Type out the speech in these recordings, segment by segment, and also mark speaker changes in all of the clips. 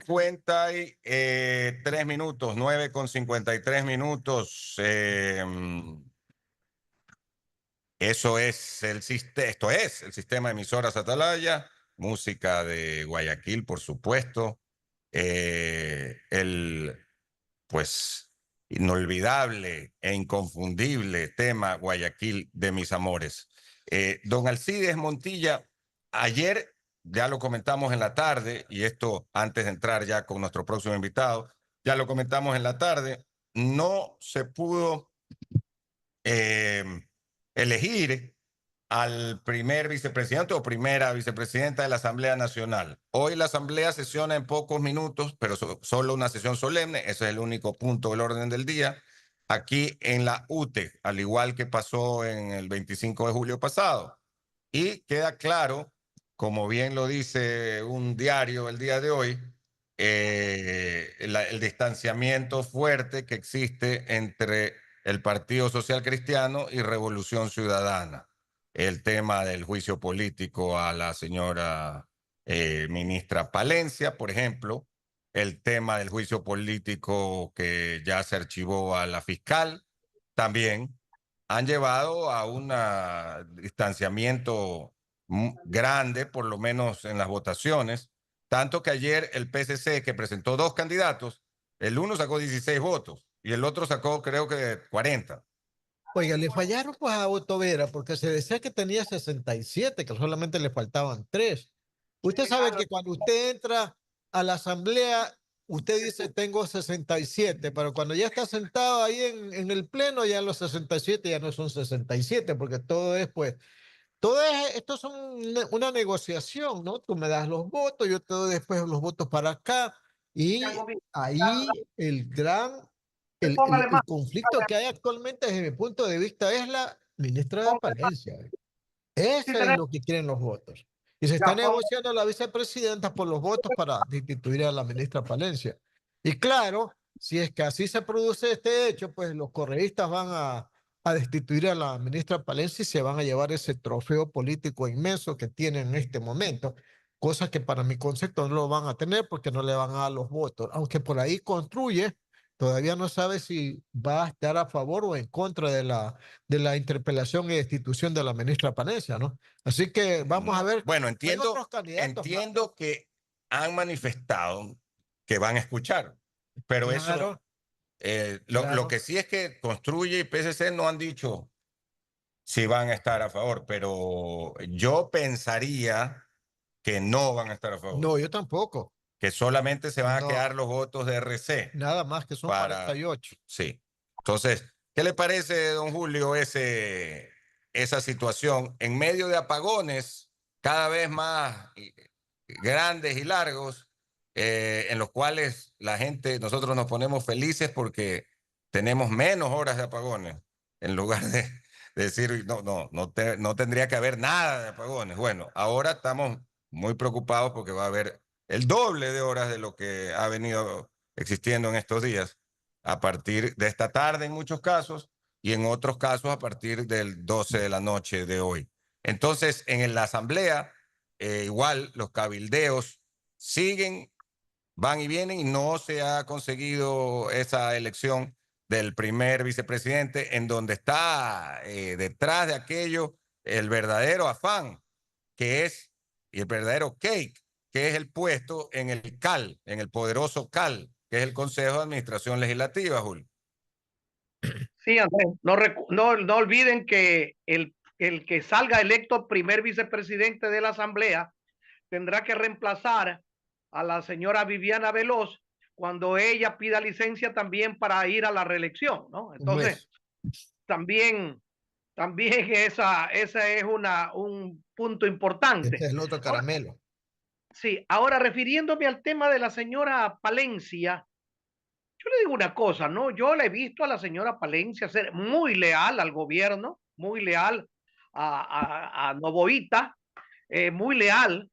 Speaker 1: 53 minutos, 9:53 minutos. Eso es esto es el sistema de emisoras Atalaya, música de Guayaquil, por supuesto. El, pues, inolvidable e inconfundible tema Guayaquil de mis amores. Don Alcides Montilla, ayer ya lo comentamos en la tarde, y esto antes de entrar ya con nuestro próximo invitado, ya lo comentamos en la tarde, no se pudo eh, elegir al primer vicepresidente o primera vicepresidenta de la Asamblea Nacional. Hoy la Asamblea sesiona en pocos minutos, pero solo una sesión solemne, ese es el único punto del orden del día, aquí en la UTE, al igual que pasó en el 25 de julio pasado. Y queda claro, como bien lo dice un diario el día de hoy, el distanciamiento fuerte que existe entre el Partido Social Cristiano y Revolución Ciudadana. El tema del juicio político a la señora ministra Palencia, por ejemplo, el tema del juicio político que ya se archivó a la fiscal, también han llevado a un distanciamiento grande, por lo menos en las votaciones, tanto que ayer el PSC, que presentó dos candidatos, el uno sacó 16 votos y el otro sacó creo que 40.
Speaker 2: Oiga, le fallaron pues a Otto Vera porque se decía que tenía 67, que solamente le faltaban 3. Usted sabe que cuando usted entra a la asamblea, usted dice tengo 67, pero cuando ya está sentado ahí en el pleno, ya los 67 ya no son 67, porque todo es pues, esto son una negociación, ¿no? Tú me das los votos, yo te doy después los votos para acá, y ahí el conflicto que hay actualmente desde mi punto de vista es la ministra de Palencia. Eso es lo que quieren los votos. Y se está negociando a la vicepresidenta por los votos para destituir a la ministra Palencia. Y claro, si es que así se produce este hecho, pues los correístas van a destituir a la ministra Palencia y se van a llevar ese trofeo político inmenso que tienen en este momento, cosa que para mi concepto no lo van a tener porque no le van a dar los votos, aunque por ahí construye. Todavía no sabe si va a estar a favor o en contra de la interpelación y destitución de la ministra Panesia, ¿no? Así que vamos a ver.
Speaker 1: Bueno,
Speaker 2: Hay otros candidatos más.
Speaker 1: entiendo que han manifestado que van a escuchar, pero eso,
Speaker 2: Claro,
Speaker 1: lo
Speaker 2: claro.
Speaker 1: que sí es que Construye y PSC no han dicho si van a estar a favor, pero yo pensaría que no van a estar a favor,
Speaker 2: No, yo tampoco.
Speaker 1: que solamente se van a
Speaker 2: No,
Speaker 1: quedar los votos de RC
Speaker 2: nada más que son
Speaker 1: para,
Speaker 2: 48.
Speaker 1: sí. Entonces, ¿qué le parece, don Julio, esa situación en medio de apagones cada vez más grandes y largos, en los cuales la gente, nosotros nos ponemos felices porque tenemos menos horas de apagones, en lugar de decir, no, no, no tendría que haber nada de apagones? Bueno, ahora estamos muy preocupados porque va a haber el doble de horas de lo que ha venido existiendo en estos días, a partir de esta tarde en muchos casos, y en otros casos a partir del 12 de la noche de hoy. Entonces, en la asamblea, igual los cabildeos siguen, van y vienen, y no se ha conseguido esa elección del primer vicepresidente, en donde está detrás de aquello el verdadero afán, que es, y el verdadero cake, que es el puesto en el CAL, en el poderoso CAL, que es el Consejo de Administración Legislativa, Julio.
Speaker 3: Sí, Andrés, no olviden que el que salga electo primer vicepresidente de la Asamblea tendrá que reemplazar a la señora Viviana Veloz cuando ella pida licencia también para ir a la reelección, ¿no?
Speaker 2: Un
Speaker 3: Entonces,
Speaker 2: mes.
Speaker 3: también, también esa es un punto
Speaker 2: Este
Speaker 3: importante.
Speaker 2: es el otro
Speaker 3: Ahora,
Speaker 2: caramelo.
Speaker 3: sí, ahora refiriéndome al tema de la señora Palencia, yo le digo una cosa, ¿no? Yo le he visto a la señora Palencia ser muy leal al gobierno, muy leal a Novoita, muy leal,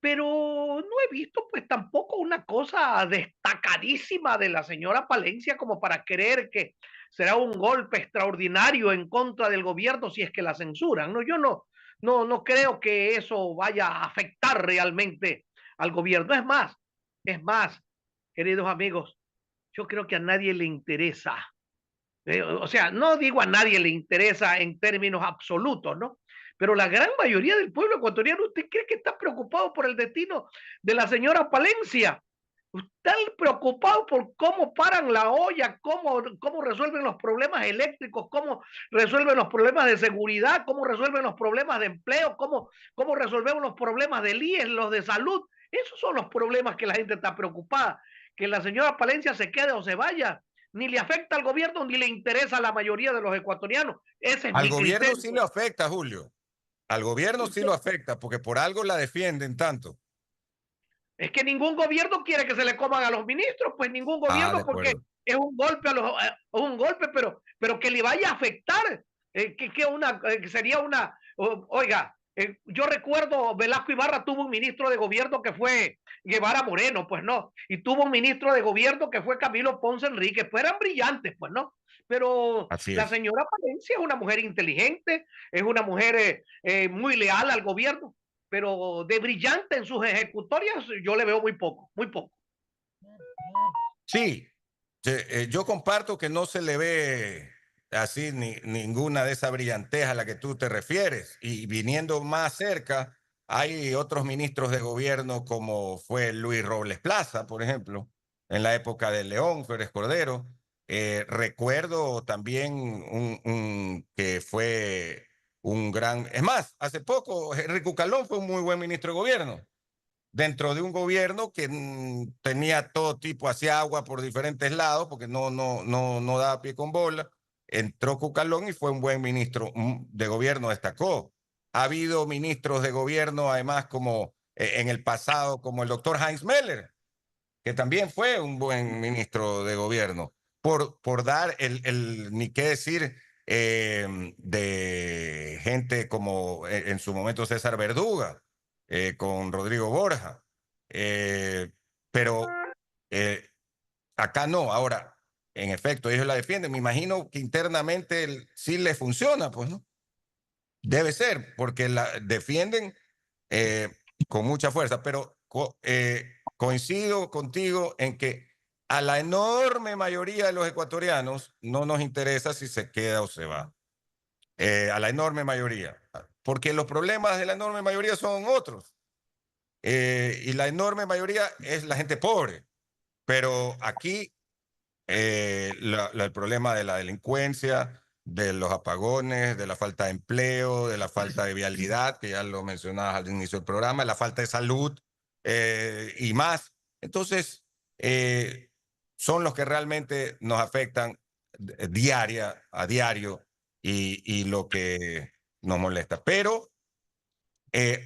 Speaker 3: pero no he visto pues tampoco una cosa destacadísima de la señora Palencia como para creer que será un golpe extraordinario en contra del gobierno si es que la censuran, ¿no? Yo no creo que eso vaya a afectar realmente al gobierno. Es más, Es más, queridos amigos, yo creo que a nadie le interesa. O sea, no digo a nadie le interesa en términos absolutos, ¿no? Pero la gran mayoría del pueblo ecuatoriano, ¿usted cree que está preocupado por el destino de la señora Palencia? Están preocupados por cómo paran la olla, cómo resuelven los problemas eléctricos, cómo resuelven los problemas de seguridad, cómo resuelven los problemas de empleo, cómo resolvemos los problemas del IES, los de salud. Esos son los problemas que la gente está preocupada. Que la señora Palencia se quede o se vaya, ni le afecta al gobierno, ni le interesa a la mayoría de los ecuatorianos. Ese es
Speaker 1: Al
Speaker 3: mi
Speaker 1: gobierno
Speaker 3: criterio.
Speaker 1: sí lo afecta, Julio. Al gobierno sí lo afecta, porque por algo la defienden tanto.
Speaker 3: Es que ningún gobierno quiere que se le coman a los ministros, pues ningún
Speaker 1: Ah, de
Speaker 3: gobierno, porque
Speaker 1: acuerdo.
Speaker 3: es un golpe un golpe, pero que le vaya a afectar, que sería una, oiga, yo recuerdo Velasco Ibarra tuvo un ministro de gobierno que fue Guevara Moreno, pues no, y tuvo un ministro de gobierno que fue Camilo Ponce Enrique, pues eran brillantes, pues no, pero
Speaker 1: Así
Speaker 3: la
Speaker 1: es.
Speaker 3: señora Palencia es una mujer inteligente, es una mujer muy leal al gobierno, pero de brillante en sus ejecutorias yo le veo muy poco, muy poco.
Speaker 1: Sí, yo comparto que no se le ve así ninguna de esa brillantez a la que tú te refieres. Y viniendo más cerca, hay otros ministros de gobierno como fue Luis Robles Plaza, por ejemplo, en la época de León Férez Cordero. Recuerdo también que fue un gran... Es más, hace poco Henry Cucalón fue un muy buen ministro de gobierno dentro de un gobierno que tenía todo tipo, hacía agua por diferentes lados, porque no daba pie con bola. Entró Cucalón y fue un buen ministro de gobierno, destacó. Ha habido ministros de gobierno, además, como en el pasado, como el doctor Heinz Meller, que también fue un buen ministro de gobierno, por dar ni qué decir de gente como en su momento César Verduga, con Rodrigo Borja. Eh, pero eh, acá no. Ahora, en efecto, ellos la defienden. Me imagino que internamente sí le funciona, pues, ¿no? Debe ser, porque la defienden eh, con mucha fuerza, pero coincido contigo en que a la enorme mayoría de los ecuatorianos no nos interesa si se queda o se va. A la enorme mayoría, porque los problemas de la enorme mayoría son otros. Y la enorme mayoría es la gente pobre, pero aquí el problema de la delincuencia, de los apagones, de la falta de empleo, de la falta de vialidad, que ya lo mencionabas al inicio del programa, la falta de salud y más. Entonces, son los que realmente nos afectan a diario y lo que nos molesta. Pero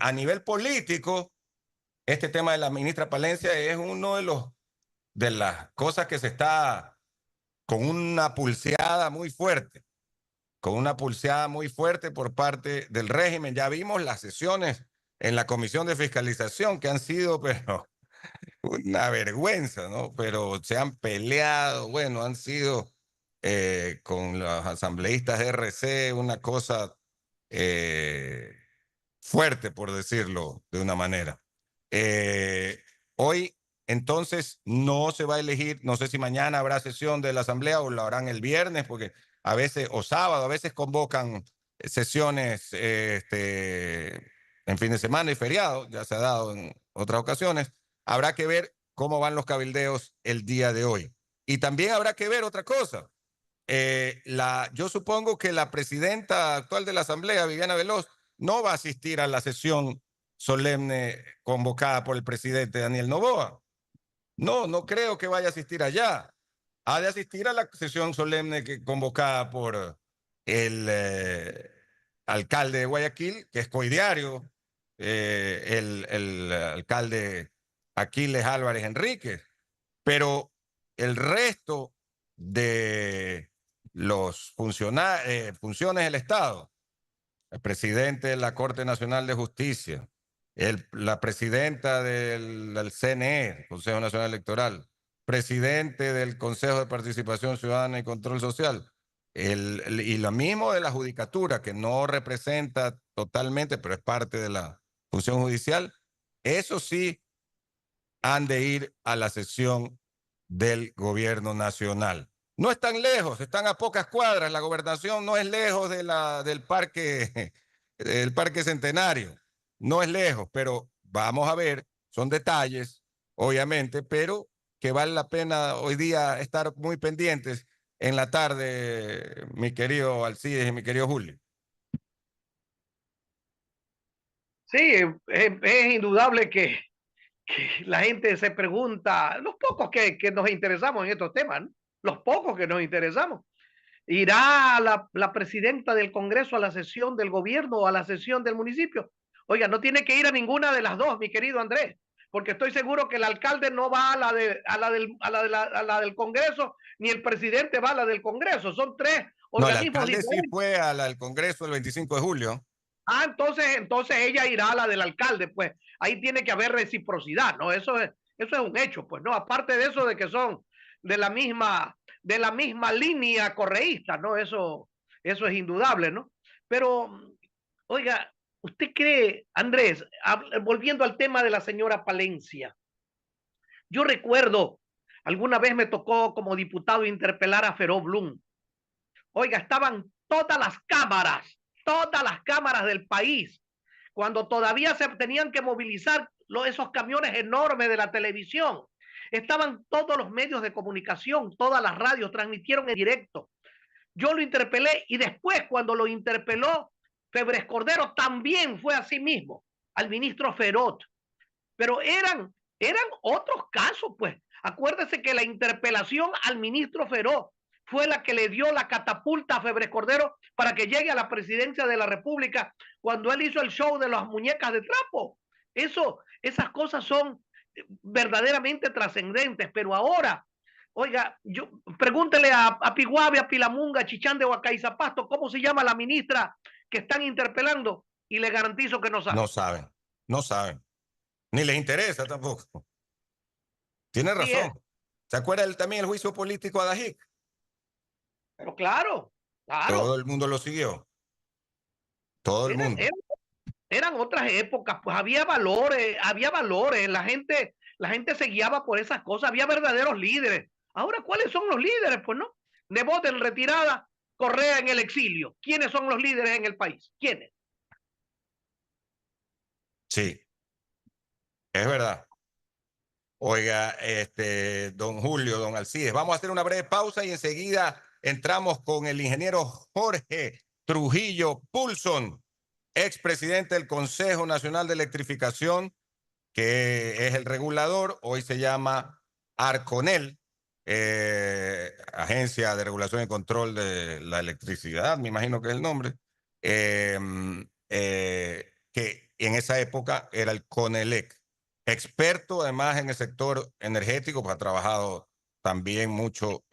Speaker 1: a nivel político, este tema de la ministra Palencia es uno de las cosas que se está con una pulseada muy fuerte, con una pulseada muy fuerte por parte del régimen. Ya vimos las sesiones en la Comisión de Fiscalización que han sido, pero una vergüenza, ¿no? Pero se han peleado, bueno, han sido con los asambleístas de RC una cosa eh, fuerte, por decirlo de una manera. Eh, Hoy, entonces, no se va a elegir, no sé si mañana habrá sesión de la Asamblea o lo harán el viernes, porque a veces, o sábado, a veces convocan sesiones en fin de semana y feriado, ya se ha dado en otras ocasiones. Habrá que ver cómo van los cabildeos el día de hoy. Y también habrá que ver otra cosa. Yo supongo que la presidenta actual de la Asamblea, Viviana Veloz, no va a asistir a la sesión solemne convocada por el presidente Daniel Noboa. No, no creo que vaya a asistir allá. Ha de asistir a la sesión solemne convocada por el alcalde de Guayaquil, que es coidiario, el alcalde Aquiles Álvarez Enríquez. Pero el resto de los funciones del Estado, el presidente de la Corte Nacional de Justicia, la presidenta del CNE, Consejo Nacional Electoral, presidente del Consejo de Participación Ciudadana y Control Social, y lo mismo de la Judicatura, que no representa totalmente, pero es parte de la función judicial, eso sí han de ir a la sesión del gobierno nacional. No están lejos, están a pocas cuadras. La gobernación no es lejos de del parque Centenario. No es lejos, pero vamos a ver, son detalles, obviamente, pero que vale la pena hoy día estar muy pendientes en la tarde, mi querido Alcides y mi querido Julio.
Speaker 3: Sí, es indudable que la gente se pregunta, los pocos que nos interesamos en estos temas, ¿no? Los pocos que nos interesamos. ¿Irá la presidenta del Congreso a la sesión del gobierno o a la sesión del municipio? Oiga, no tiene que ir a ninguna de las dos, mi querido Andrés, porque estoy seguro que el alcalde no va a la del Congreso, ni el presidente va a la del Congreso. Son tres
Speaker 1: No, el
Speaker 3: organismos
Speaker 1: alcalde sí
Speaker 3: diferentes.
Speaker 1: fue al Congreso el 25 de julio.
Speaker 3: Ah, entonces ella irá a la del alcalde, pues ahí tiene que haber reciprocidad, ¿no? Eso es un hecho, pues, ¿no? Aparte de eso de que son de de la misma línea correísta, ¿no? Eso es indudable, ¿no? Pero, oiga, ¿usted cree, Andrés, volviendo al tema de la señora Palencia, yo recuerdo, alguna vez me tocó como diputado interpelar a Feró Blum. Oiga, estaban todas las cámaras del país, cuando todavía se tenían que movilizar esos camiones enormes de la televisión. Estaban todos los medios de comunicación, todas las radios transmitieron en directo. Yo lo interpelé y después cuando lo interpeló Febres Cordero también fue así mismo, al ministro Ferot. Pero eran otros casos, pues. Acuérdese que la interpelación al ministro Ferot fue la que le dio la catapulta a Febres Cordero para que llegue a la presidencia de la República cuando él hizo el show de las muñecas de trapo. Esas cosas son verdaderamente trascendentes, pero ahora, oiga, pregúntele a Piguave, a Pilamunga, a Chichán de Huacaizapasto, ¿cómo se llama la ministra que están interpelando? Y le garantizo que no saben.
Speaker 1: No saben, no saben. Ni les interesa tampoco. Tiene
Speaker 3: Así es.
Speaker 1: razón. ¿Se acuerda también el juicio político a Dajic?
Speaker 3: Pero claro,
Speaker 1: Todo
Speaker 3: claro.
Speaker 1: el mundo lo siguió. Todo el
Speaker 3: Eran,
Speaker 1: mundo.
Speaker 3: eran, eran otras épocas, pues había valores, la gente se guiaba por esas cosas, había verdaderos líderes. Ahora, ¿cuáles son los líderes? Pues no. Nebot en retirada, Correa en el exilio. ¿Quiénes son los líderes en el país? ¿Quiénes?
Speaker 1: Sí, es verdad. Oiga, don Julio, don Alcides, vamos a hacer una breve pausa y enseguida entramos con el ingeniero Jorge Trujillo Pulson, expresidente del Consejo Nacional de Electrificación, que es el regulador, hoy se llama Arconel, Agencia de Regulación y Control de la Electricidad, me imagino que es el nombre, que en esa época era el CONELEC. Experto además en el sector energético, pues ha trabajado también mucho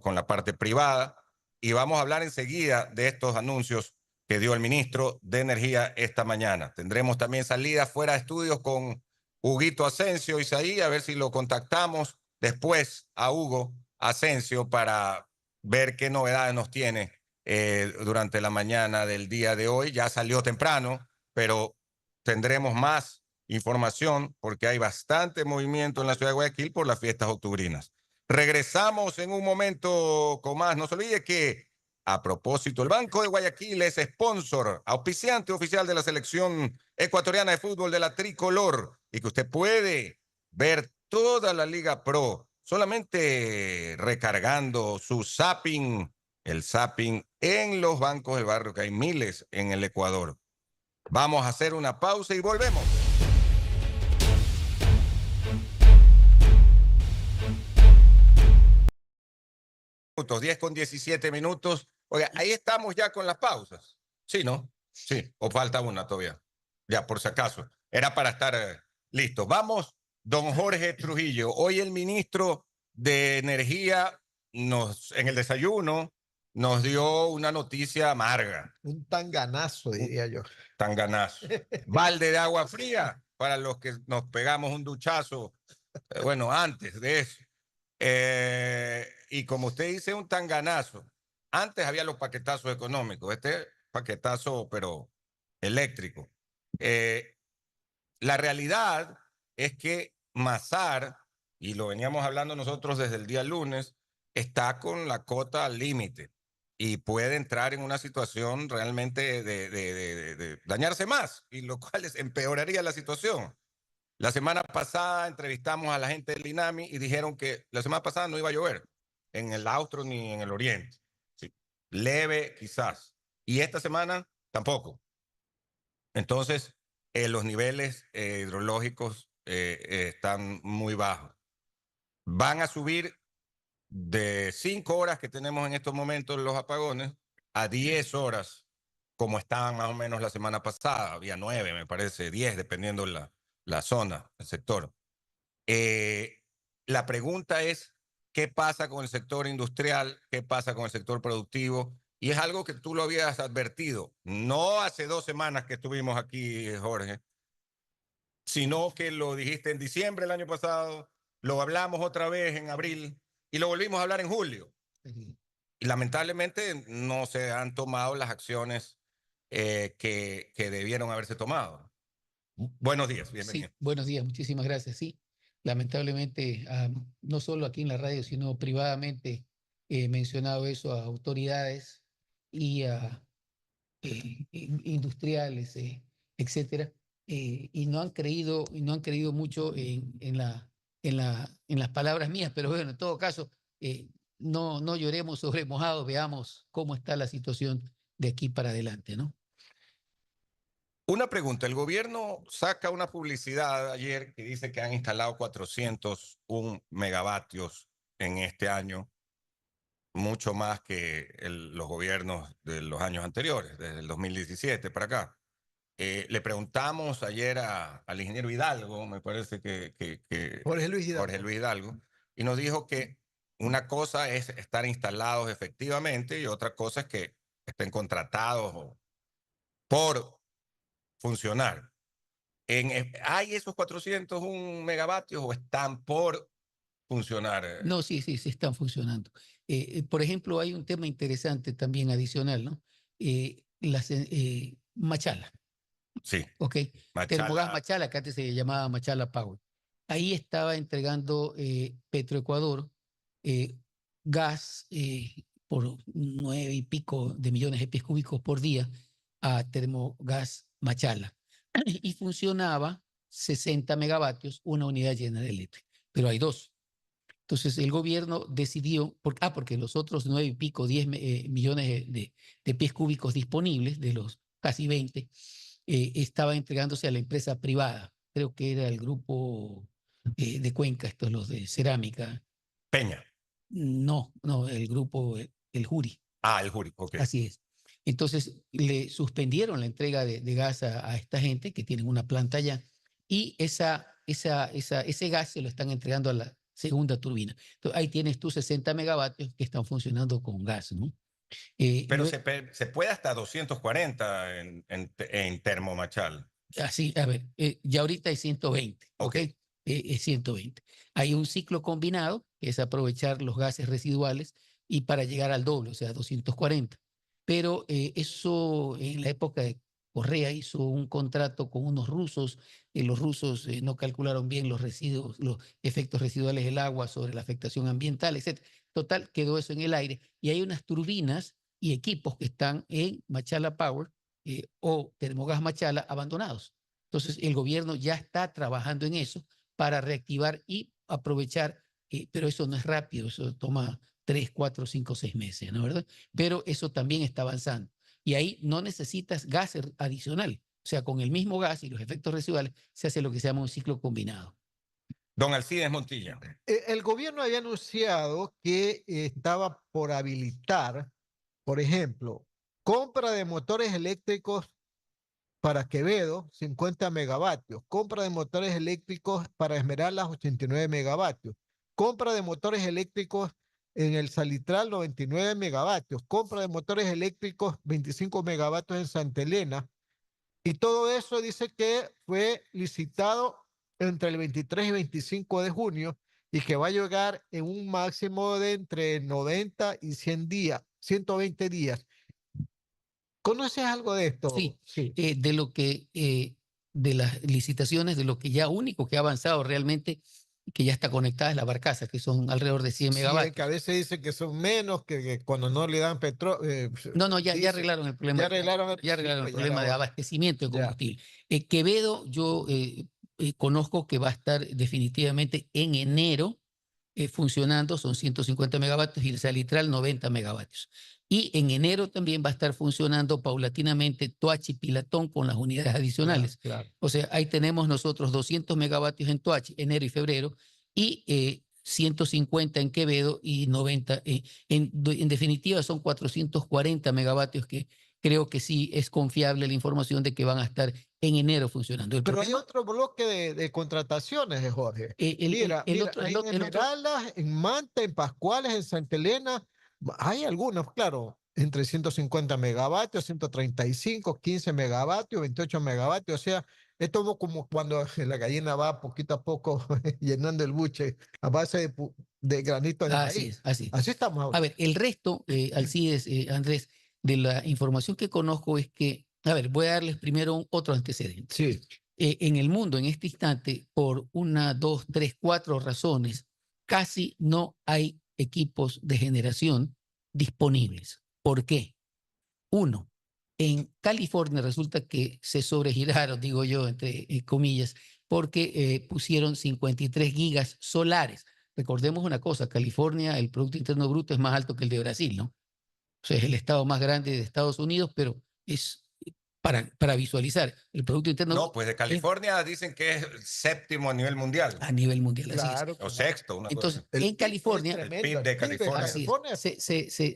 Speaker 1: con la parte privada. Y vamos a hablar enseguida de estos anuncios que dio el ministro de Energía esta mañana. Tendremos también salida fuera de estudios con Huguito Asensio Isaí, a ver si lo contactamos después a Hugo Asensio para ver qué novedades nos tiene durante la mañana del día de hoy. Ya salió temprano, pero tendremos más información porque hay bastante movimiento en la ciudad de Guayaquil por las fiestas octubrinas. Regresamos en un momento con más. No se olvide que, a propósito, el Banco de Guayaquil es sponsor, auspiciante oficial de la selección ecuatoriana de fútbol de la Tricolor y que usted puede ver toda la Liga Pro solamente recargando su zapping, el zapping en los bancos del barrio, que hay miles en el Ecuador. Vamos a hacer una pausa y volvemos. 10:17. Oiga, ahí estamos ya con las pausas. Sí, ¿no? Sí, o falta una todavía. Ya, por si acaso. Era para estar listo. Vamos, don Jorge Trujillo. Hoy el ministro de Energía en el desayuno nos dio una noticia amarga.
Speaker 2: Un tanganazo, diría yo.
Speaker 1: Tanganazo. Balde de agua fría para los que nos pegamos un duchazo. Bueno, antes de eso. Y como usted dice, un tanganazo. Antes había los paquetazos económicos, este paquetazo, pero eléctrico. La realidad es que Mazar, y lo veníamos hablando nosotros desde el día lunes, está con la cota al límite y puede entrar en una situación realmente de dañarse más, y lo cual empeoraría la situación. La semana pasada entrevistamos a la gente del INAMI y dijeron que la semana pasada no iba a llover en el austro ni en el oriente. Sí, leve quizás. Y esta semana tampoco. Entonces, los niveles hidrológicos están muy bajos. Van a subir de 5 horas que tenemos en estos momentos los apagones a 10 horas, como estaban más o menos la semana pasada. Había 9, me parece, 10, dependiendo la zona, el sector. Eh, la pregunta es, ¿qué pasa con el sector industrial? ¿Qué pasa con el sector productivo? Y es algo que tú lo habías advertido, no hace 2 semanas que estuvimos aquí, Jorge, sino que lo dijiste en diciembre del año pasado, lo hablamos otra vez en abril y lo volvimos a hablar en julio. Y lamentablemente no se han tomado las acciones que debieron haberse tomado. Buenos días, bienvenido.
Speaker 4: Sí, buenos días, muchísimas gracias. Sí, lamentablemente, no solo aquí en la radio, sino privadamente he mencionado eso a autoridades y a industriales, etcétera, y no han creído mucho en las palabras mías, pero bueno, en todo caso, no lloremos sobre mojado, veamos cómo está la situación de aquí para adelante, ¿no?
Speaker 1: Una pregunta, el gobierno saca una publicidad ayer que dice que han instalado 401 megavatios en este año, mucho más que los gobiernos de los años anteriores, desde el 2017 para acá. Le preguntamos ayer al ingeniero Hidalgo, me parece que
Speaker 2: Jorge Luis Hidalgo.
Speaker 1: Jorge Luis Hidalgo, y nos dijo que una cosa es estar instalados efectivamente y otra cosa es que estén contratados por funcionar. ¿Hay esos 401 megavatios o están por funcionar?
Speaker 4: No, sí, sí, sí están funcionando. Por ejemplo, hay un tema interesante también adicional, ¿no? Machala,
Speaker 1: Sí,
Speaker 4: ¿ok? Termogas
Speaker 1: Machala.
Speaker 4: Machala, que antes se llamaba Machala Power. Ahí estaba entregando Petroecuador gas por 9 y pico de millones de pies cúbicos por día a Termogas Machala. Y funcionaba 60 megavatios, una unidad llena de leche. Pero hay dos. Entonces el gobierno decidió, porque los otros 9 y pico, 10 millones de pies cúbicos disponibles, de los casi 20, estaba entregándose a la empresa privada. Creo que era el grupo de Cuenca, estos los de cerámica.
Speaker 1: Peña.
Speaker 4: No, no, el grupo, el Juri.
Speaker 1: Ah, el Juri, ok.
Speaker 4: Así es. Entonces le suspendieron la entrega de gas a esta gente que tienen una planta allá y ese gas se lo están entregando a la segunda turbina. Entonces, ahí tienes tus 60 megavatios que están funcionando con gas, ¿no?
Speaker 1: Pero se puede hasta 240 en Termomachal.
Speaker 4: Así, a ver, ya ahorita es 120, ¿ok? Es 120. Hay un ciclo combinado, que es aprovechar los gases residuales y para llegar al doble, o sea, 240. Pero eso en la época de Correa hizo un contrato con unos rusos, y los rusos no calcularon bien los residuos, los efectos residuales del agua sobre la afectación ambiental, etc. Total, quedó eso en el aire. Y hay unas turbinas y equipos que están en Machala Power o Termogas Machala abandonados. Entonces, el gobierno ya está trabajando en eso para reactivar y aprovechar, pero eso no es rápido, eso toma 3, 4, 5, 6 meses, ¿no es verdad? Pero eso también está avanzando. Y ahí no necesitas gas adicional. O sea, con el mismo gas y los efectos residuales se hace lo que se llama un ciclo combinado.
Speaker 1: Don Alcides Montilla.
Speaker 2: El gobierno había anunciado que estaba por habilitar, por ejemplo, compra de motores eléctricos para Quevedo, 50 megavatios. Compra de motores eléctricos para Esmeraldas, 89 megavatios. Compra de motores eléctricos en el Salitral, 99 megavatios. Compra de motores eléctricos, 25 megavatios en Santa Elena. Y todo eso dice que fue licitado entre el 23 y 25 de junio y que va a llegar en un máximo de entre 90 y 100 días, 120 días. ¿Conoces algo de esto?
Speaker 4: Sí,
Speaker 2: Sí.
Speaker 4: de las licitaciones, de lo que ya único que ha avanzado realmente, que ya está conectada es la barcaza, que son alrededor de 100
Speaker 2: Sí,
Speaker 4: megavatios.
Speaker 2: que a veces dicen que son menos, que cuando no le dan petróleo.
Speaker 4: No, ya arreglaron el problema.
Speaker 2: Ya arreglaron el,
Speaker 4: Ya arreglaron el
Speaker 2: sí, ya
Speaker 4: problema de
Speaker 2: era-
Speaker 4: abastecimiento de
Speaker 2: ya.
Speaker 4: combustible. Quevedo, yo conozco que va a estar definitivamente en enero funcionando, son 150 megavatios y el Salitral 90 megavatios. Y en enero también va a estar funcionando paulatinamente Toachi Pilatón con las unidades adicionales.
Speaker 2: Claro.
Speaker 4: O sea, ahí tenemos nosotros 200 megavatios en Toachi, enero y febrero, y 150 en Quevedo y 90. En definitiva, son 440 megavatios que creo que sí es confiable la información de que van a estar en enero funcionando. El
Speaker 2: Pero hay
Speaker 4: problema,
Speaker 2: otro bloque de contrataciones, Jorge. Mira,
Speaker 4: el
Speaker 2: mira,
Speaker 4: otro,
Speaker 2: hay
Speaker 4: el,
Speaker 2: en
Speaker 4: o- el otro,
Speaker 2: Esmeraldas, en Manta, en Pascuales, en Santa Elena. Hay algunos, claro, entre 150 megavatios, 135, 15 megavatios, 28 megavatios. O sea, es todo como cuando la gallina va poquito a poco llenando el buche a base de granitos de
Speaker 4: así
Speaker 2: maíz.
Speaker 4: es, así es.
Speaker 2: Así estamos
Speaker 4: A
Speaker 2: ahora.
Speaker 4: ver, el resto, Alcides, Andrés, de la información que conozco es que, a ver, voy a darles primero otro antecedente.
Speaker 2: Sí.
Speaker 4: En el mundo, en este instante, por una, dos, tres, cuatro razones, casi no hay equipos de generación disponibles. ¿Por qué? Uno, en California resulta que se sobregiraron, digo yo, entre comillas, porque pusieron 53 gigas solares. Recordemos una cosa, California, el Producto Interno Bruto es más alto que el de Brasil, ¿no? O sea, es el estado más grande de Estados Unidos, pero es para visualizar, el Producto Interno
Speaker 1: No,
Speaker 4: Bruto
Speaker 1: pues de
Speaker 4: es
Speaker 1: California dicen que es séptimo a nivel mundial.
Speaker 4: a nivel mundial, así es.
Speaker 2: Claro,
Speaker 1: O
Speaker 2: claro.
Speaker 1: sexto, una
Speaker 4: Entonces,
Speaker 1: cosa así.
Speaker 4: en California,
Speaker 2: es
Speaker 1: El
Speaker 2: tremendo.
Speaker 1: PIB de
Speaker 2: El PIB
Speaker 1: California.
Speaker 4: así es,
Speaker 2: California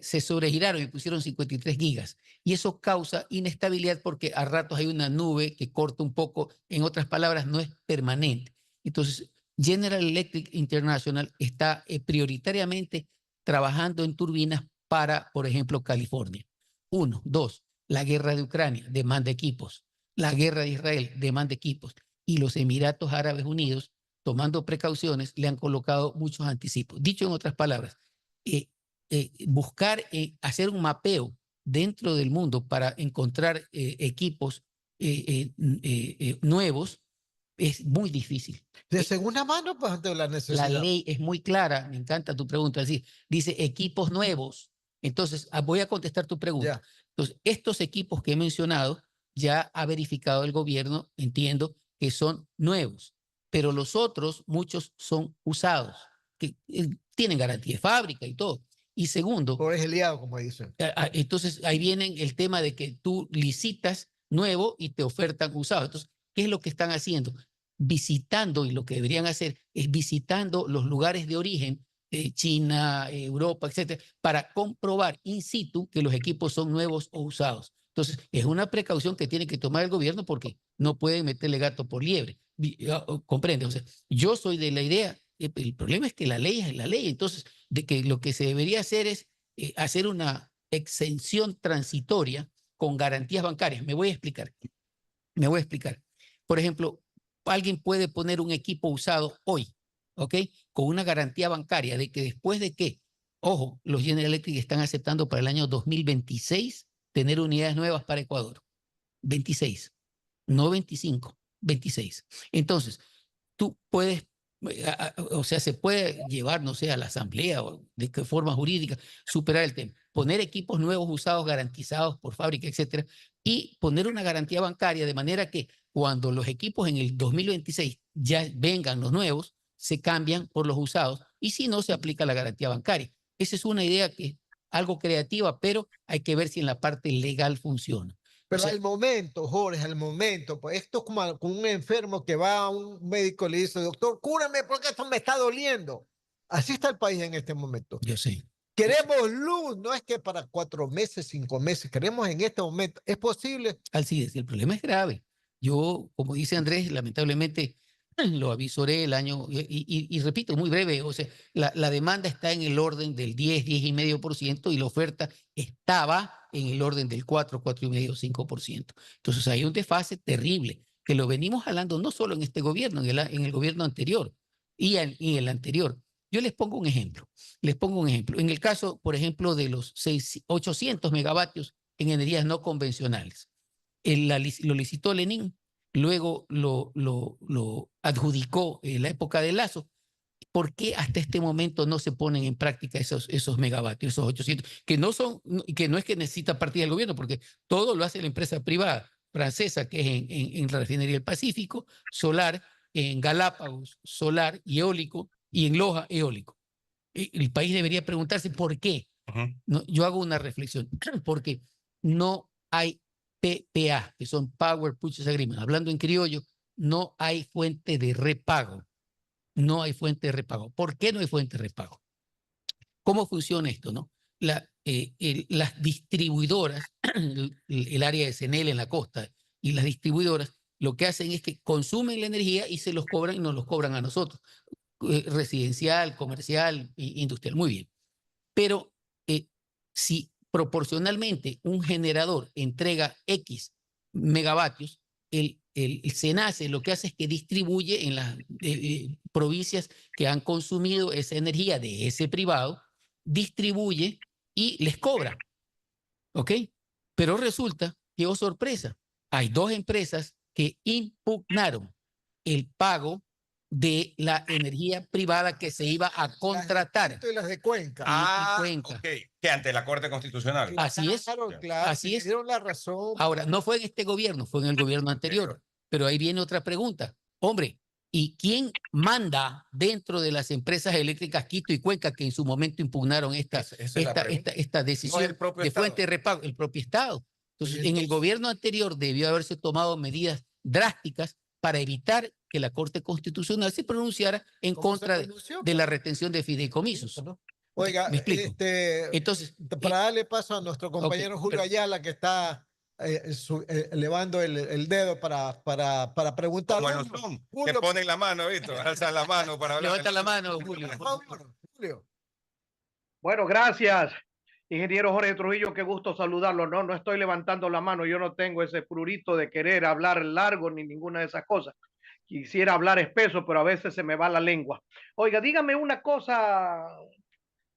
Speaker 4: se sobregiraron y pusieron 53 gigas. Y eso causa inestabilidad porque a ratos hay una nube que corta un poco, en otras palabras, no es permanente. Entonces, General Electric International está prioritariamente trabajando en turbinas para, por ejemplo, California. Uno, dos, la guerra de Ucrania demanda equipos, la guerra de Israel demanda equipos y los Emiratos Árabes Unidos, tomando precauciones, le han colocado muchos anticipos. Dicho en otras palabras, buscar hacer un mapeo dentro del mundo para encontrar equipos nuevos es muy difícil.
Speaker 2: de segunda mano, pues ante la
Speaker 4: La
Speaker 2: necesidad.
Speaker 4: ley es muy clara, me encanta tu pregunta, es decir, dice equipos nuevos. Entonces, voy a contestar tu pregunta.
Speaker 2: Ya.
Speaker 4: Entonces, estos equipos que he mencionado ya ha verificado el gobierno, entiendo que son nuevos, pero los otros, muchos son usados, que tienen garantía de fábrica y todo. Y segundo,
Speaker 2: Colegiado, como dicen.
Speaker 4: entonces ahí viene el tema de que tú licitas nuevo y te ofertan usado. Entonces, ¿qué es lo que están haciendo? Visitando, y lo que deberían hacer es visitando los lugares de origen, China, Europa, etcétera, para comprobar in situ que los equipos son nuevos o usados. Entonces, es una precaución que tiene que tomar el gobierno porque no puede meterle gato por liebre. ¿Comprende? O sea, yo soy de la idea, el problema es que la ley es la ley, entonces, de que lo que se debería hacer es hacer una exención transitoria con garantías bancarias. Me voy a explicar. Me voy a explicar. Por ejemplo, alguien puede poner un equipo usado hoy, ¿ok? Con una garantía bancaria de que después de que, ojo, los General Electric están aceptando para el año 2026 tener unidades nuevas para Ecuador. 26, no 25, 26. Entonces, tú puedes, o sea, se puede llevar, no sé, a la asamblea o de qué forma jurídica, superar el tema, poner equipos nuevos usados garantizados por fábrica, etcétera, y poner una garantía bancaria de manera que cuando los equipos en el 2026 ya vengan los nuevos, se cambian por los usados y si no, se aplica la garantía bancaria. Esa es una idea que es algo creativa, pero hay que ver si en la parte legal funciona.
Speaker 2: Pero
Speaker 4: O sea,
Speaker 2: al momento, Jorge, al momento, pues esto es como un enfermo que va a un médico y le dice, doctor, cúrame porque esto me está doliendo. Así está el país en este momento.
Speaker 4: yo sé.
Speaker 2: Queremos luz, no es que para 4 meses, 5 meses, queremos en este momento. ¿Es posible?
Speaker 4: Alcides, el problema es grave. Yo, como dice Andrés, lamentablemente lo avisoré el año, y repito, muy breve, o sea, la demanda está en el orden del 10, 10,5% y la oferta estaba en el orden del 4, 4,5, 5%. Entonces hay un desfase terrible que lo venimos hablando no solo en este gobierno, en el gobierno anterior y en el anterior. Yo les pongo un ejemplo, les pongo un ejemplo. En el caso, por ejemplo, de los 800 megavatios en energías no convencionales. Lo licitó Lenin luego lo adjudicó en la época de Lazo. ¿Por qué hasta este momento no se ponen en práctica esos megavatios, esos 800, que no es que necesita partida del gobierno, porque todo lo hace la empresa privada francesa, que es en la refinería del Pacífico, solar, en Galápagos, solar y eólico, y en Loja, eólico? El país debería preguntarse por qué. No, yo hago una reflexión, porque no hay PPA, que son Power Purchase Agreement. Hablando en criollo, no hay fuente de repago. No hay fuente de repago. ¿Por qué no hay fuente de repago? ¿Cómo funciona esto, no? Las distribuidoras, el área de CENEL en la costa y las distribuidoras, lo que hacen es que consumen la energía y se los cobran y nos los cobran a nosotros. Residencial, comercial, industrial. Muy bien. Pero si proporcionalmente un generador entrega X megavatios, el SENACE lo que hace es que distribuye en las provincias que han consumido esa energía de ese privado, distribuye y les cobra. ¿Ok? Pero resulta que, oh sorpresa, hay dos empresas que impugnaron el pago de la energía privada que se iba a contratar.
Speaker 2: Y las de Cuenca.
Speaker 4: Cuenca.
Speaker 1: Ok. Que ante la Corte Constitucional.
Speaker 4: Así es.
Speaker 2: Claro,
Speaker 4: Así es.
Speaker 2: dieron la razón.
Speaker 4: Ahora, no fue en este gobierno, fue en el gobierno anterior. Pero ahí viene otra pregunta. Hombre, ¿y quién manda dentro de las empresas eléctricas Quito y Cuenca que en su momento impugnaron esta decisión de fuente de repago? El propio Estado. Entonces, en el gobierno anterior debió haberse tomado medidas drásticas para evitar que la Corte Constitucional se pronunciara en contra de la retención de fideicomisos.
Speaker 2: Oiga,
Speaker 4: ¿Me explico? Entonces,
Speaker 2: para darle paso a nuestro compañero Julio Ayala, que está elevando el dedo para preguntar.
Speaker 1: Como en los Zoom, que ponen la mano, ¿viste? Alza la mano para hablar.
Speaker 4: Levanta la mano, Julio.
Speaker 2: Julio.
Speaker 3: Bueno, gracias, ingeniero Jorge Trujillo, qué gusto saludarlo. No estoy levantando la mano, yo no tengo ese prurito de querer hablar largo ni ninguna de esas cosas. Quisiera hablar espeso, pero a veces se me va la lengua. Oiga, dígame una cosa,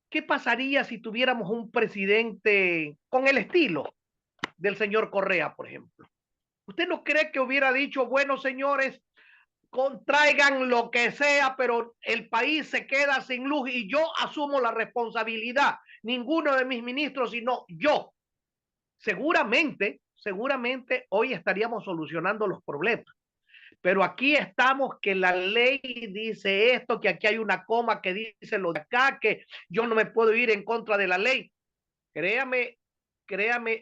Speaker 3: ¿qué pasaría si tuviéramos un presidente con el estilo del señor Correa, por ejemplo? ¿Usted no cree que hubiera dicho, bueno, señores, contraigan lo que sea, pero el país se queda sin luz y yo asumo la responsabilidad? Ninguno de mis ministros, sino yo. Seguramente hoy estaríamos solucionando los problemas. Pero aquí estamos que la ley dice esto, que aquí hay una coma que dice lo de acá, que yo no me puedo ir en contra de la ley. Créame,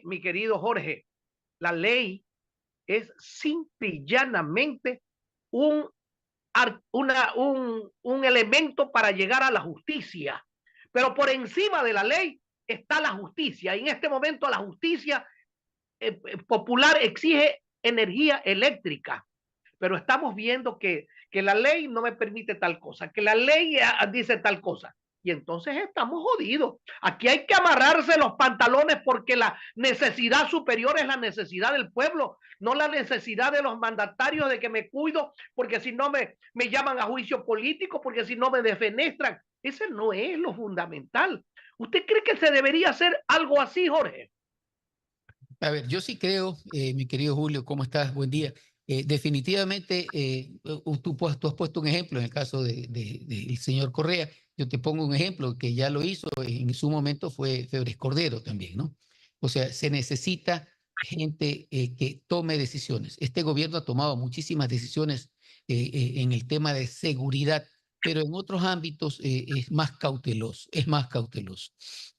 Speaker 3: mi querido Jorge, la ley es simple y llanamente un elemento para llegar a la justicia. Pero por encima de la ley está la justicia. Y en este momento la justicia popular exige energía eléctrica. Pero estamos viendo que la ley no me permite tal cosa, que la ley dice tal cosa. Y entonces estamos jodidos. Aquí hay que amarrarse los pantalones porque la necesidad superior es la necesidad del pueblo, no la necesidad de los mandatarios de que me cuido, porque si no me llaman a juicio político, porque si no me defenestran. Ese no es lo fundamental. ¿Usted cree que se debería hacer algo así, Jorge?
Speaker 4: A ver, yo sí creo, mi querido Julio, ¿cómo estás? Buen día. Definitivamente, tú has puesto un ejemplo en el caso del señor Correa. Yo te pongo un ejemplo que ya lo hizo en su momento, fue Febres Cordero también, ¿no? O sea, se necesita gente que tome decisiones. Este gobierno ha tomado muchísimas decisiones en el tema de seguridad, pero en otros ámbitos es más cauteloso,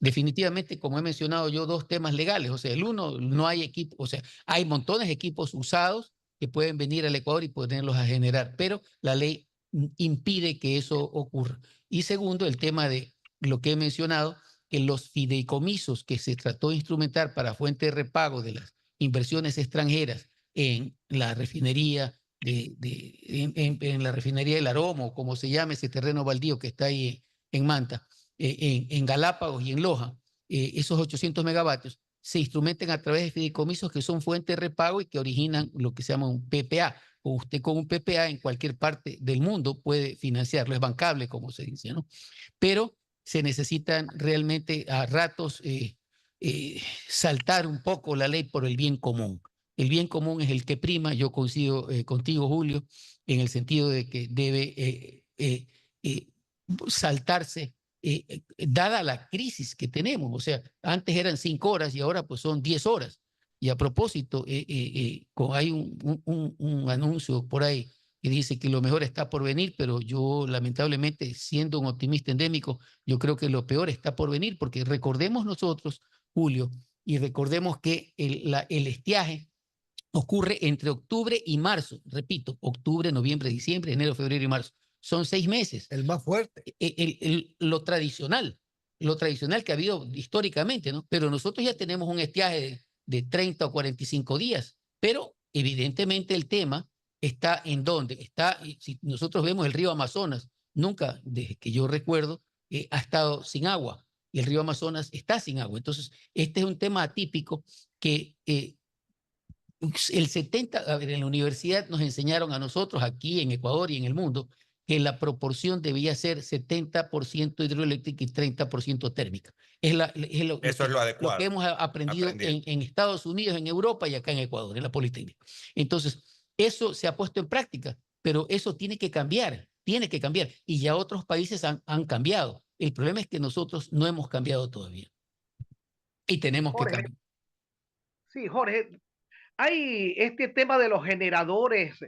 Speaker 4: Definitivamente, como he mencionado yo, dos temas legales. O sea, el uno, no hay equipo, o sea, hay montones de equipos usados que pueden venir al Ecuador y ponerlos a generar, pero la ley impide que eso ocurra. Y segundo, el tema de lo que he mencionado, que los fideicomisos que se trató de instrumentar para fuente de repago de las inversiones extranjeras en la refinería en la refinería del Aromo, como se llama ese terreno baldío que está ahí en Manta, en Galápagos y en Loja, esos 800 megavatios se instrumentan a través de fideicomisos que son fuentes de repago y que originan lo que se llama un PPA. O usted con un PPA en cualquier parte del mundo puede financiarlo, es bancable, como se dice, ¿no? Pero se necesitan realmente a ratos saltar un poco la ley por el bien común. el bien común es el que prima. Yo coincido contigo, Julio, en el sentido de que debe saltarse, dada la crisis que tenemos. O sea, antes eran 5 horas y ahora pues son 10 horas. Y a propósito, hay un anuncio por ahí que dice que lo mejor está por venir, pero yo lamentablemente, siendo un optimista endémico, yo creo que lo peor está por venir, porque recordemos nosotros, Julio, y recordemos que el estiaje ocurre entre octubre y marzo. Repito, octubre, noviembre, diciembre, enero, febrero y marzo. Son 6 meses.
Speaker 2: El más fuerte.
Speaker 4: Lo tradicional que ha habido históricamente, ¿no? Pero nosotros ya tenemos un estiaje de 30 o 45 días, pero evidentemente el tema está en dónde. Está, si nosotros vemos el río Amazonas, nunca, desde que yo recuerdo, ha estado sin agua, y el río Amazonas está sin agua. Entonces, este es un tema atípico que el 70, a ver, en la universidad nos enseñaron a nosotros aquí en Ecuador y en el mundo que la proporción debía ser 70% hidroeléctrica y 30% térmica.
Speaker 1: Eso es lo adecuado.
Speaker 4: Lo que hemos aprendido en Estados Unidos, en Europa y acá en Ecuador, en la Politécnica. Entonces, eso se ha puesto en práctica, pero eso tiene que cambiar, y ya otros países han cambiado. El problema es que nosotros no hemos cambiado todavía y tenemos que cambiar.
Speaker 3: Sí, Jorge, hay este tema de los generadores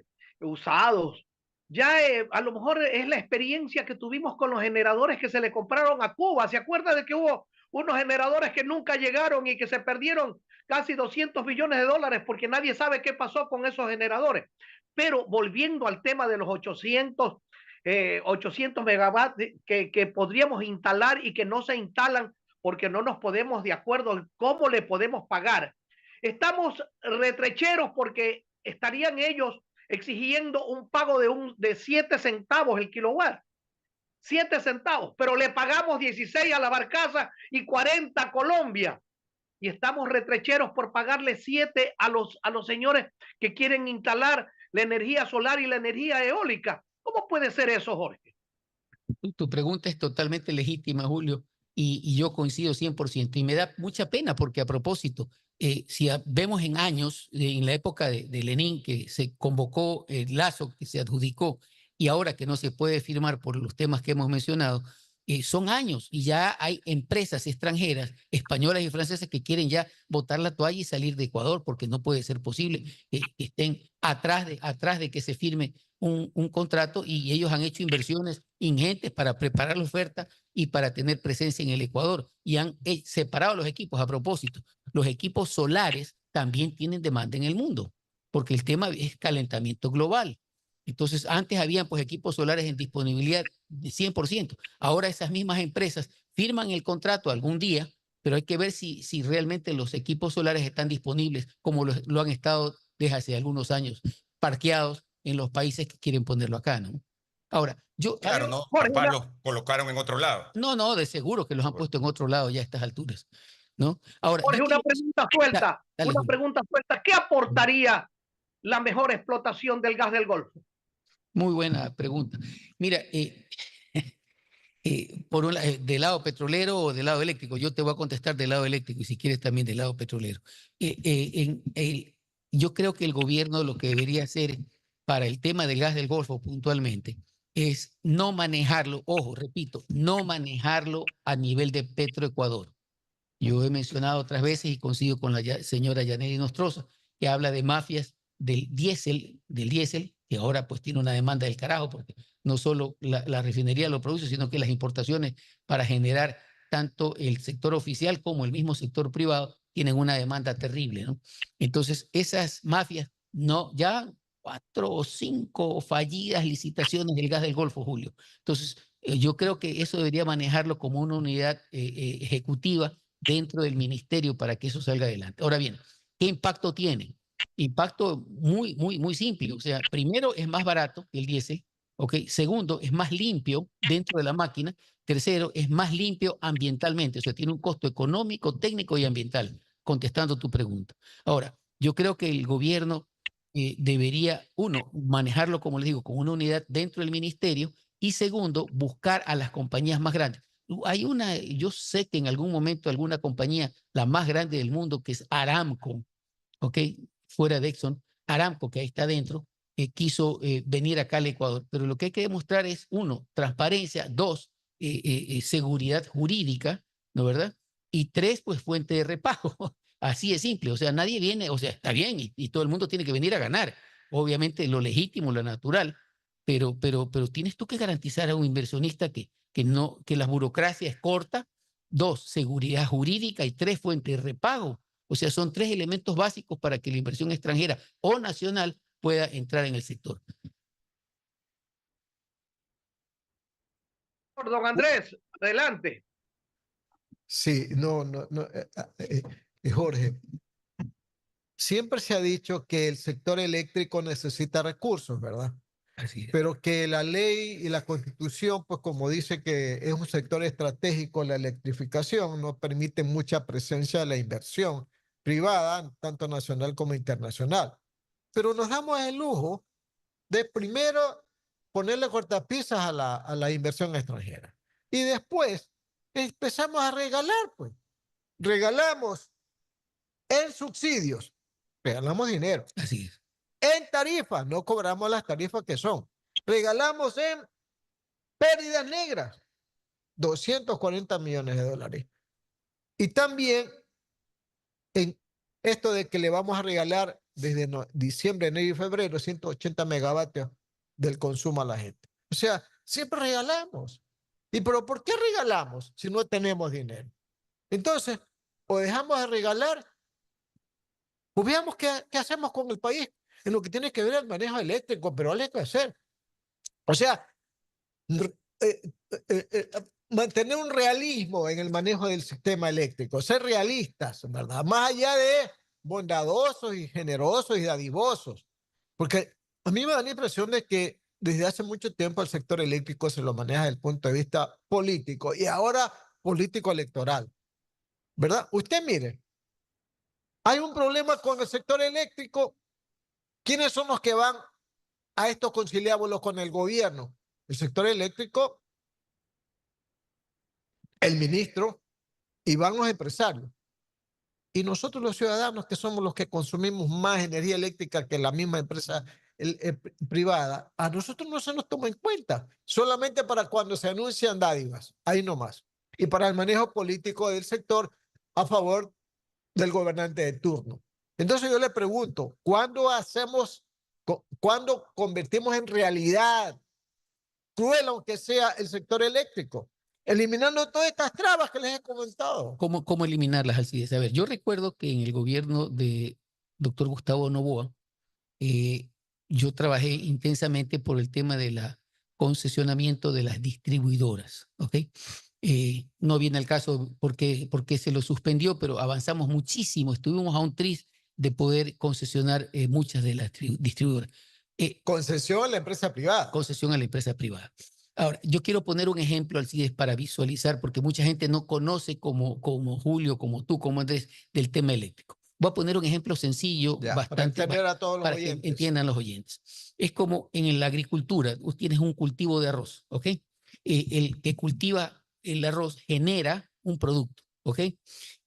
Speaker 3: usados. Ya a lo mejor es la experiencia que tuvimos con los generadores que se le compraron a Cuba. ¿Se acuerda de que hubo unos generadores que nunca llegaron y que se perdieron casi 200 millones de dólares porque nadie sabe qué pasó con esos generadores? Pero volviendo al tema de los 800 megawatts que podríamos instalar y que no se instalan porque no nos podemos de acuerdo en cómo le podemos pagar. Estamos retrecheros porque estarían ellos exigiendo un pago de 7 centavos el kilowatt. 7 centavos, pero le pagamos 16 a la Barcaza y 40 a Colombia. Y estamos retrecheros por pagarle 7 a los señores que quieren instalar la energía solar y la energía eólica. ¿Cómo puede ser eso, Jorge?
Speaker 4: Tu pregunta es totalmente legítima, Julio, y yo coincido 100%. Y me da mucha pena porque, a propósito, si vemos en años, en la época de Lenin, que se convocó el Lazo, que se adjudicó, y ahora que no se puede firmar por los temas que hemos mencionado, son años y ya hay empresas extranjeras, españolas y francesas, que quieren ya botar la toalla y salir de Ecuador, porque no puede ser posible que estén atrás de que se firme un contrato, y ellos han hecho inversiones ingentes para preparar la oferta y para tener presencia en el Ecuador, y han separado los equipos. A propósito, los equipos solares también tienen demanda en el mundo, porque el tema es calentamiento global. Entonces, antes habían pues equipos solares en disponibilidad de 100%. Ahora esas mismas empresas firman el contrato algún día, pero hay que ver si realmente los equipos solares están disponibles como lo han estado desde hace algunos años, parqueados en los países que quieren ponerlo acá, ¿no? Ahora,
Speaker 1: claro, no, capaz los colocaron en otro lado.
Speaker 4: No, de seguro que los han puesto en otro lado ya a estas alturas, ¿no? Ahora,
Speaker 3: Jorge, una pregunta suelta, pregunta suelta. ¿Qué aportaría la mejor explotación del gas del Golfo?
Speaker 4: Muy buena pregunta. Mira, del lado petrolero o del lado eléctrico, yo te voy a contestar del lado eléctrico y si quieres también del lado petrolero. Yo creo que el gobierno lo que debería hacer para el tema del gas del Golfo puntualmente es no manejarlo, ojo, repito, no manejarlo a nivel de Petroecuador. Yo he mencionado otras veces y coincido con la señora Yaneli Nostroza, que habla de mafias del diésel, que ahora pues tiene una demanda del carajo, porque no solo la refinería lo produce, sino que las importaciones para generar tanto el sector oficial como el mismo sector privado tienen una demanda terrible, ¿no? Entonces, esas mafias, no, ya 4 o 5 fallidas licitaciones del gas del Golfo, Julio. Entonces, yo creo que eso debería manejarlo como una unidad ejecutiva dentro del ministerio para que eso salga adelante. Ahora bien, ¿qué impacto tiene? Impacto muy simple. O sea, primero, es más barato que el diésel. ¿Ok? Segundo, es más limpio dentro de la máquina. Tercero, es más limpio ambientalmente. O sea, tiene un costo económico, técnico y ambiental, contestando tu pregunta. Ahora, yo creo que el gobierno debería, uno, manejarlo, como les digo, con una unidad dentro del ministerio, y segundo, buscar a las compañías más grandes. Yo sé que en algún momento alguna compañía, la más grande del mundo, que es Aramco, ¿ok? fuera de Exxon, Aramco, que ahí está adentro, quiso venir acá al Ecuador. Pero lo que hay que demostrar es, uno, transparencia, dos, seguridad jurídica, ¿no verdad? Y tres, pues fuente de repago. Así es simple. O sea, nadie viene, o sea, está bien y todo el mundo tiene que venir a ganar. Obviamente lo legítimo, lo natural, pero tienes tú que garantizar a un inversionista que la burocracia es corta, dos, seguridad jurídica y tres, fuente de repago. O sea, son tres elementos básicos para que la inversión extranjera o nacional pueda entrar en el sector.
Speaker 3: Don Andrés, adelante.
Speaker 2: Sí, Jorge, siempre se ha dicho que el sector eléctrico necesita recursos, ¿verdad?
Speaker 4: Así es.
Speaker 2: Pero que la ley y la constitución, pues como dice que es un sector estratégico, la electrificación no permite mucha presencia de la inversión privada, tanto nacional como internacional. Pero nos damos el lujo de primero ponerle cortapisas a la inversión extranjera. Y después empezamos a regalar, pues. Regalamos en subsidios, regalamos dinero.
Speaker 4: Así es.
Speaker 2: En tarifas, no cobramos las tarifas que son. Regalamos en pérdidas negras, 240 millones de dólares. Y también en esto de que le vamos a regalar desde diciembre, enero y febrero 180 megavatios del consumo a la gente. O sea, siempre regalamos. ¿Y pero por qué regalamos si no tenemos dinero? Entonces, o dejamos de regalar, o veamos qué hacemos con el país en lo que tiene que ver el manejo eléctrico, pero hay que hacer. O sea, mantener un realismo en el manejo del sistema eléctrico, ser realistas, ¿verdad? Más allá de bondadosos y generosos y dadivosos, porque a mí me da la impresión de que desde hace mucho tiempo el sector eléctrico se lo maneja desde el punto de vista político y ahora político electoral, ¿verdad? Usted mire, hay un problema con el sector eléctrico. ¿Quiénes son los que van a estos conciliábulos con el gobierno? El sector eléctrico, el ministro, y van los empresarios. Y nosotros los ciudadanos, que somos los que consumimos más energía eléctrica que la misma empresa privada, a nosotros no se nos toma en cuenta, solamente para cuando se anuncian dádivas, ahí nomás. Y para el manejo político del sector a favor del gobernante de turno. Entonces yo le pregunto, ¿cuándo convertimos en realidad, cruel aunque sea, el sector eléctrico? Eliminando todas estas trabas que les he comentado.
Speaker 4: ¿Cómo eliminarlas, Alcides? A ver, yo recuerdo que en el gobierno de doctor Gustavo Noboa, yo trabajé intensamente por el tema de la concesionamiento de las distribuidoras, ¿ok? No viene al caso porque se lo suspendió, pero avanzamos muchísimo. Estuvimos a un tris de poder concesionar muchas de las distribuidoras.
Speaker 2: Concesión a la empresa privada.
Speaker 4: Concesión a la empresa privada. Ahora, yo quiero poner un ejemplo, Alcides, para visualizar, porque mucha gente no conoce como Julio, como tú, como Andrés, del tema eléctrico. Voy a poner un ejemplo sencillo,
Speaker 2: Ya,
Speaker 4: bastante,
Speaker 2: para entender a todos los
Speaker 4: para
Speaker 2: oyentes.
Speaker 4: que entiendan los oyentes. Es como en la agricultura, tú tienes un cultivo de arroz, ¿ok? El que cultiva el arroz genera un producto, ¿ok?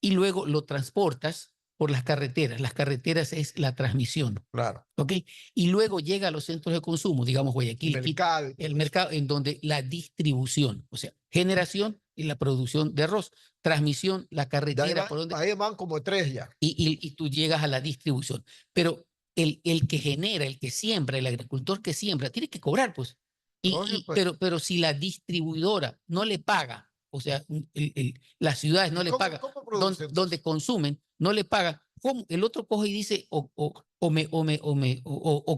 Speaker 4: Y luego lo transportas por las carreteras. Las carreteras es la transmisión.
Speaker 2: Claro.
Speaker 4: ¿Ok? Y luego llega a los centros de consumo, digamos Guayaquil,
Speaker 2: Mercado.
Speaker 4: el mercado en donde la distribución, o sea, generación y la producción de arroz, transmisión, la carretera por donde...
Speaker 2: Ahí van como tres ya.
Speaker 4: Y tú llegas a la distribución. Pero el que genera, el que siembra, el agricultor que siembra, tiene que cobrar, pues. Pero si la distribuidora no le paga, o sea, las ciudades no le pagan, donde consumen, no le pagan, ¿cómo? El otro coge y dice, o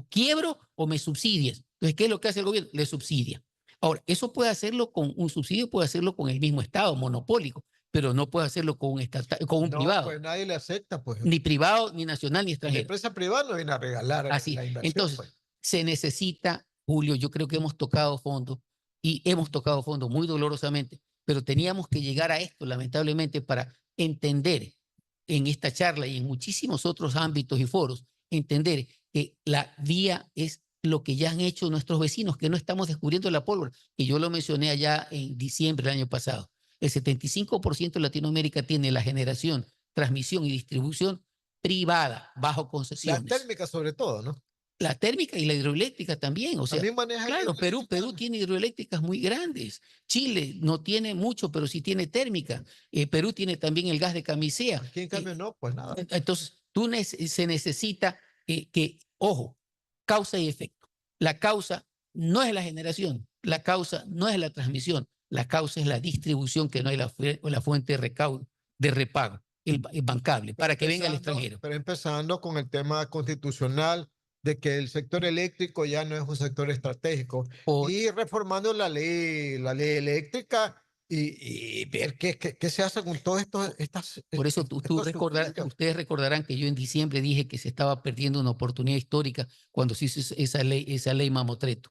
Speaker 4: quiebro o me subsidias. Entonces, ¿qué es lo que hace el gobierno? Le subsidia. Ahora, eso puede hacerlo con un subsidio, puede hacerlo con el mismo Estado monopólico, pero no puede hacerlo con un privado.
Speaker 2: Pues nadie le acepta, pues.
Speaker 4: Ni privado, ni nacional, ni extranjero.
Speaker 2: La empresa privada no viene a regalar
Speaker 4: Así.
Speaker 2: la inversión.
Speaker 4: Entonces,
Speaker 2: pues.
Speaker 4: se necesita, Julio, yo creo que hemos tocado fondo y hemos tocado fondo muy dolorosamente, pero teníamos que llegar a esto, lamentablemente, para entender en esta charla y en muchísimos otros ámbitos y foros, entender que la vía es lo que ya han hecho nuestros vecinos, que no estamos descubriendo la pólvora, que yo lo mencioné allá en diciembre del año pasado. El 75% de Latinoamérica tiene la generación, transmisión y distribución privada, bajo
Speaker 2: La
Speaker 4: concesiones.
Speaker 2: térmica sobre todo, ¿no?
Speaker 4: La térmica y la hidroeléctrica también. O sea,
Speaker 2: También maneja
Speaker 4: claro, Perú
Speaker 2: hidroeléctrica.
Speaker 4: tiene hidroeléctricas muy grandes. Chile no tiene mucho, pero sí tiene térmica. Perú tiene también el gas de camisea.
Speaker 2: Aquí en cambio no, pues nada.
Speaker 4: Entonces, se necesita ojo, causa y efecto. La causa no es la generación, la causa no es la transmisión, la causa es la distribución, que no hay la fuente de repago, el bancable, para que venga el extranjero.
Speaker 2: Pero empezando con el tema constitucional de que el sector eléctrico ya no es un sector estratégico y reformando la ley eléctrica y ver qué se hace con todas estas.
Speaker 4: Por eso ustedes recordarán que yo en diciembre dije que se estaba perdiendo una oportunidad histórica cuando se hizo esa ley Mamotreto.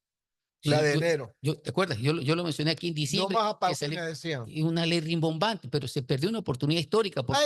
Speaker 2: La de enero.
Speaker 4: ¿Te acuerdas? Yo lo mencioné aquí en diciembre.
Speaker 2: No más apagones, decían.
Speaker 4: Una ley rimbombante, pero se perdió una oportunidad histórica. Porque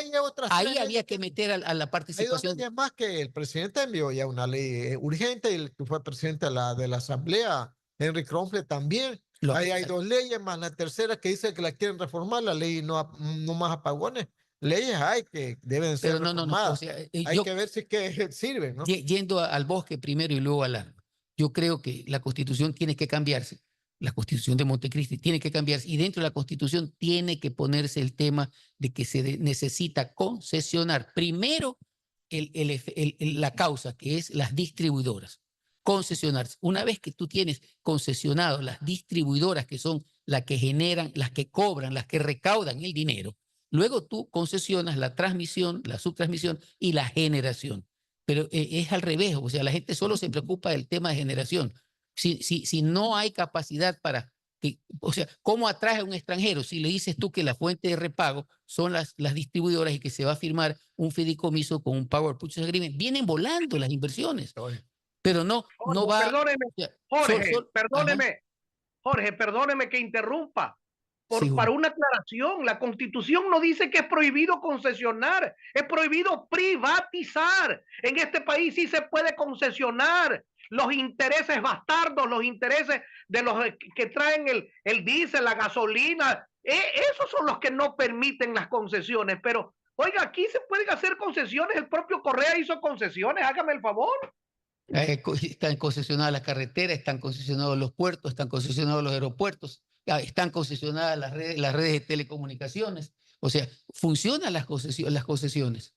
Speaker 4: ahí había que meter a la participación.
Speaker 2: Hay más que el presidente envió ya una ley urgente y el que fue presidente de la Asamblea, Henry Kronfeld, también. Ahí hay dos leyes, más la tercera que dice que la quieren reformar, la ley no más apagones. Leyes hay que deben ser reformadas. O sea, hay que ver si que sirven, ¿no?
Speaker 4: Yendo al bosque primero y luego al árbol. Yo creo que la Constitución tiene que cambiarse. La Constitución de Montecristi tiene que cambiarse. Y dentro de la Constitución tiene que ponerse el tema de que se necesita concesionar primero la causa, que es las distribuidoras. Concesionar. Una vez que tú tienes concesionado las distribuidoras, que son las que generan, las que cobran, las que recaudan el dinero, luego tú concesionas la transmisión, la subtransmisión y la generación. Pero es al revés, o sea, la gente solo se preocupa del tema de generación. Si no hay capacidad para que, o sea, ¿cómo atrae a un extranjero? Si le dices tú que la fuente de repago son las distribuidoras y que se va a firmar un fideicomiso con un Power Purchase Agreement, vienen volando las inversiones. Pero no va.
Speaker 3: Perdóneme, Jorge, perdóneme que interrumpa. Para una aclaración, la Constitución no dice que es prohibido concesionar, es prohibido privatizar. En este país sí se puede concesionar. Los intereses bastardos, los intereses de los que traen el diésel, la gasolina, esos son los que no permiten las concesiones. Pero, oiga, aquí se pueden hacer concesiones, el propio Correa hizo concesiones, hágame el favor.
Speaker 4: Están concesionadas las carreteras, están concesionados los puertos, están concesionados los aeropuertos, están concesionadas las redes de telecomunicaciones. O sea, funcionan las concesiones.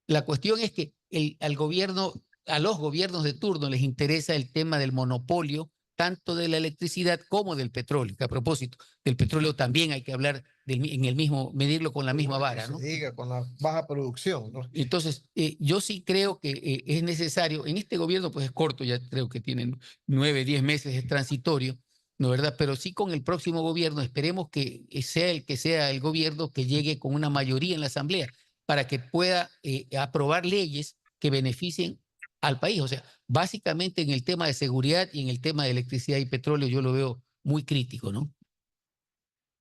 Speaker 4: La cuestión es que a los gobiernos de turno les interesa el tema del monopolio, tanto de la electricidad como del petróleo. Que a propósito, del petróleo también hay que hablar medirlo con la misma vara, ¿no?
Speaker 2: Se diga, con la baja producción, ¿no?
Speaker 4: Entonces, yo sí creo que es necesario, en este gobierno pues es corto, ya creo que tienen 9, 10 meses, es transitorio, ¿no es verdad? Pero sí con el próximo gobierno, esperemos que sea el gobierno que llegue con una mayoría en la Asamblea para que pueda aprobar leyes que beneficien al país. O sea, básicamente en el tema de seguridad y en el tema de electricidad y petróleo yo lo veo muy crítico, ¿no?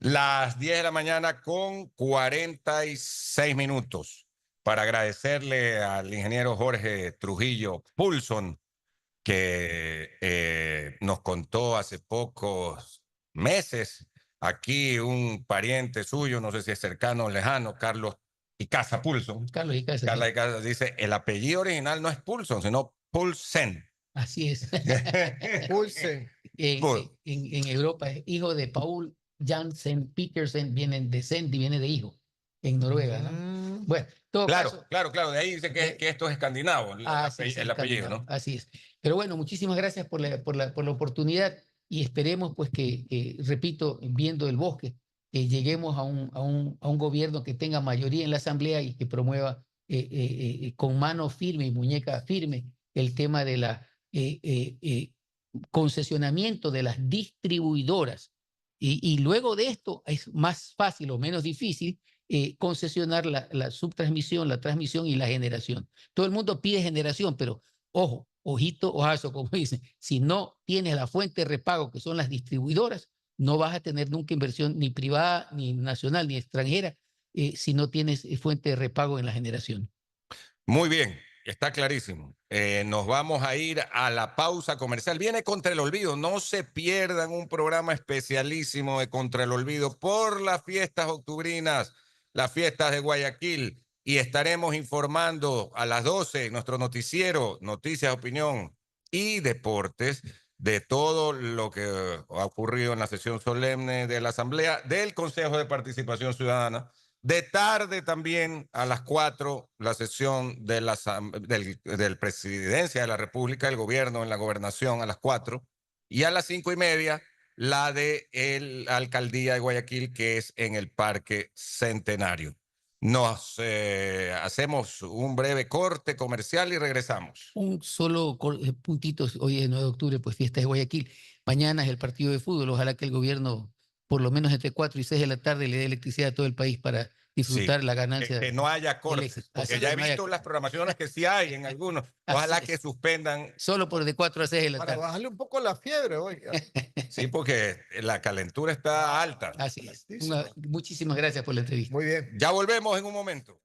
Speaker 1: Las 10 de la mañana con 46 minutos. Para agradecerle al ingeniero Jorge Trujillo Pulson, que nos contó hace pocos meses aquí un pariente suyo, no sé si es cercano o lejano, Carlos Icaza Pulson.
Speaker 4: Carlos Icaza.
Speaker 1: Carlos Icaza dice, el apellido original no es Pulson, sino Pulsen.
Speaker 4: Así es.
Speaker 2: Pulsen.
Speaker 4: En Europa es hijo de Paul Jansen Petersen, viene de hijo, en Noruega, ¿no? Bueno, todo
Speaker 1: claro, de ahí dice que esto es escandinavo, el apellido, ¿no?
Speaker 4: Así es. Pero bueno, muchísimas gracias por la oportunidad y esperemos pues que, repito, viendo el bosque, que lleguemos a un gobierno que tenga mayoría en la Asamblea y que promueva con mano firme y muñeca firme el tema de la concesionamiento de las distribuidoras. Y luego de esto es más fácil o menos difícil concesionar la subtransmisión, la transmisión y la generación. Todo el mundo pide generación, pero ojo, ojito, ojazo, como dicen, si no tienes la fuente de repago, que son las distribuidoras, no vas a tener nunca inversión ni privada, ni nacional, ni extranjera, si no tienes fuente de repago en la generación.
Speaker 1: Muy bien. Está clarísimo. Nos vamos a ir a la pausa comercial. Viene Contra el Olvido. No se pierdan un programa especialísimo de Contra el Olvido por las fiestas octubrinas, las fiestas de Guayaquil. y estaremos informando a las 12 nuestro noticiero, Noticias, Opinión y Deportes, de todo lo que ha ocurrido en la sesión solemne de la Asamblea del Consejo de Participación Ciudadana. De tarde también a las 4 la sesión de del Presidencia de la República, el gobierno en la gobernación a las 4, y a las 5:30 la de la alcaldía de Guayaquil, que es en el Parque Centenario. Nos hacemos un breve corte comercial y regresamos.
Speaker 4: Un solo puntito, hoy es 9 de octubre, pues fiesta de Guayaquil. Mañana es el partido de fútbol. Ojalá que el gobierno, por lo menos entre 4 y 6 de la tarde, le dé electricidad a todo el país para disfrutar la ganancia.
Speaker 1: Que no haya cortes, porque ya he visto las programaciones que sí hay en algunos. Ojalá que suspendan.
Speaker 4: Solo por de 4 a 6 de la tarde.
Speaker 2: Para bajarle un poco la fiebre, oiga.
Speaker 1: Sí, porque la calentura está alta.
Speaker 4: Así es. Muchísimas gracias por la entrevista.
Speaker 2: Muy bien.
Speaker 1: Ya volvemos en un momento.